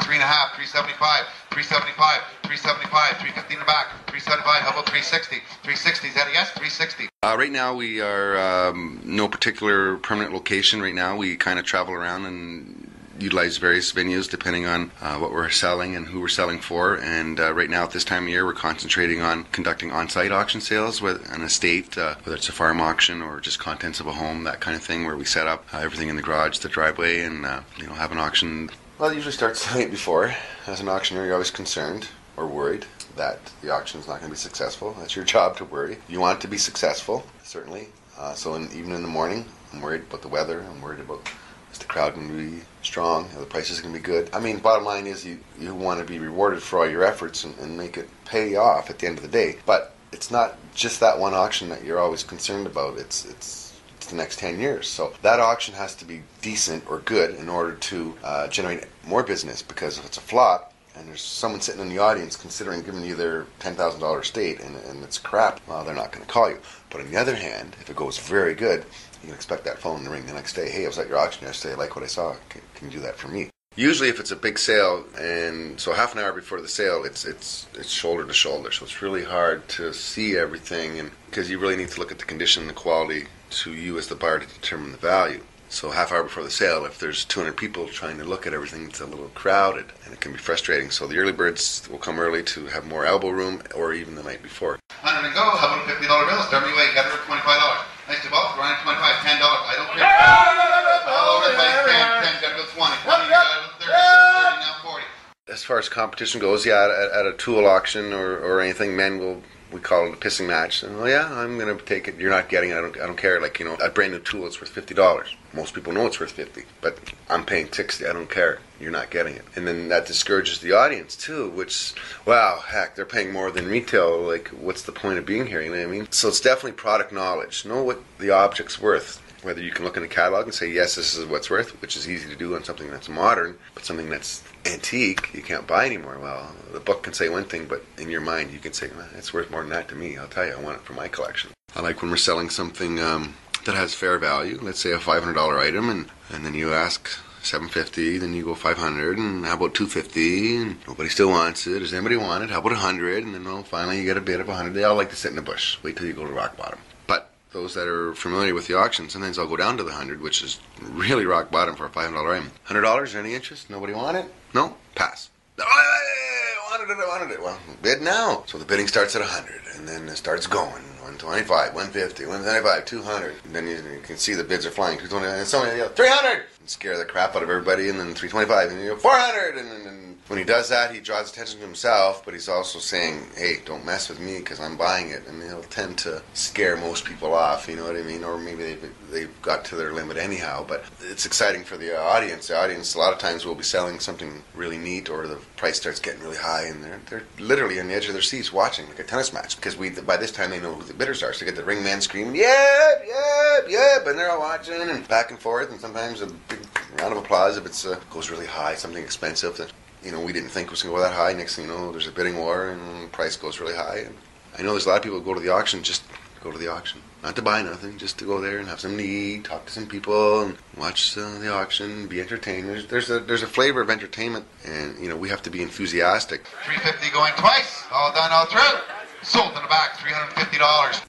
3.5, 375, 375, 375, 350 in the back, 375. How about 360? 360, is that a yes? 360. Right now we are no particular permanent location. Right now we kind of travel around and utilize various venues depending on what we're selling and who we're selling for. And right now at this time of year we're concentrating on conducting on-site auction sales with an estate, whether it's a farm auction or just contents of a home, that kind of thing, where we set up everything in the garage, the driveway, and have an auction. Well, it usually starts the night before. As an auctioneer, you're always concerned or worried that the auction is not going to be successful. That's your job, to worry. You want it to be successful, certainly. Even in the morning, I'm worried about the weather. I'm worried about, is the crowd going to be strong? Are the prices going to be good? I mean, bottom line is you want to be rewarded for all your efforts and make it pay off at the end of the day. But it's not just that one auction that you're always concerned about. It's the next 10 years. So that auction has to be decent or good in order to generate more business, because if it's a flop and there's someone sitting in the audience considering giving you their $10,000 estate and it's crap, well, they're not going to call you. But on the other hand, if it goes very good, you can expect that phone to ring the next day. Hey, I was at your auction yesterday. I like what I saw. Can you do that for me? Usually if it's a big sale, and so half an hour before the sale, it's shoulder to shoulder. So it's really hard to see everything, and because you really need to look at the condition and the quality to you as the buyer to determine the value. So half hour before the sale, if there's 200 people trying to look at everything, it's a little crowded, and it can be frustrating. So the early birds will come early to have more elbow room, or even the night before. 100 and go. How about a $50 bill? Start me away. Got it for $25. Nice to both. Ryan, $25, $10. I don't care. All over the place. 10, got to go 20. 20, got to go 30, 30, now 40. As far as competition goes, at a tool auction or anything, we call it a pissing match. And, I'm going to take it. You're not getting it. I don't care. A brand new tool is worth $50. Most people know it's worth $50, but I'm paying $60. I don't care. You're not getting it. And then that discourages the audience too, which, wow, heck, they're paying more than retail. Like, what's the point of being here? You know what I mean? So it's definitely product knowledge. Know what the object's worth. Whether you can look in the catalog and say, yes, this is what's worth, which is easy to do on something that's modern, but something that's antique, you can't buy anymore. Well, the book can say one thing, but in your mind, you can say, well, it's worth more than that to me. I'll tell you, I want it for my collection. I like when we're selling something that has fair value, let's say a $500 item, and then you ask $750, then you go $500, and how about $250, and nobody still wants it. Does anybody want it? How about $100? And then finally you get a bid of $100. They all like to sit in the bush. Wait till you go to rock bottom. But those that are familiar with the auction, sometimes I'll go down to the 100, which is really rock bottom for a $500 item. $100, is there any interest? Nobody want it? No? Pass. I wanted it. Well, bid now. So the bidding starts at 100, and then it starts going. 125, 150, 175, 200. And then you can see the bids are flying. 220, and somebody yells, 300! And scare the crap out of everybody, and then 325, and you go, 400! And when he does that, he draws attention to himself, but he's also saying, hey, don't mess with me because I'm buying it. And he'll tend to scare most people off, you know what I mean? Or maybe they've got to their limit anyhow. But it's exciting for the audience. The audience, a lot of times, will be selling something really neat, or the price starts getting really high, and they're literally on the edge of their seats watching, like a tennis match. Because by this time, they know who the bidders are. So you get the ring man screaming, yep, yep, yep, and they're all watching, and back and forth, and sometimes a big round of applause if it goes really high, something expensive that we didn't think was going to go that high. Next thing you know, there's a bidding war and the price goes really high. And I know there's a lot of people who go to the auction, just go to the auction. Not to buy nothing, just to go there and have something to eat, talk to some people, and watch the auction, be entertained. There's a flavor of entertainment, and we have to be enthusiastic. $350 going twice, all done, all through. Sold in the back, $350.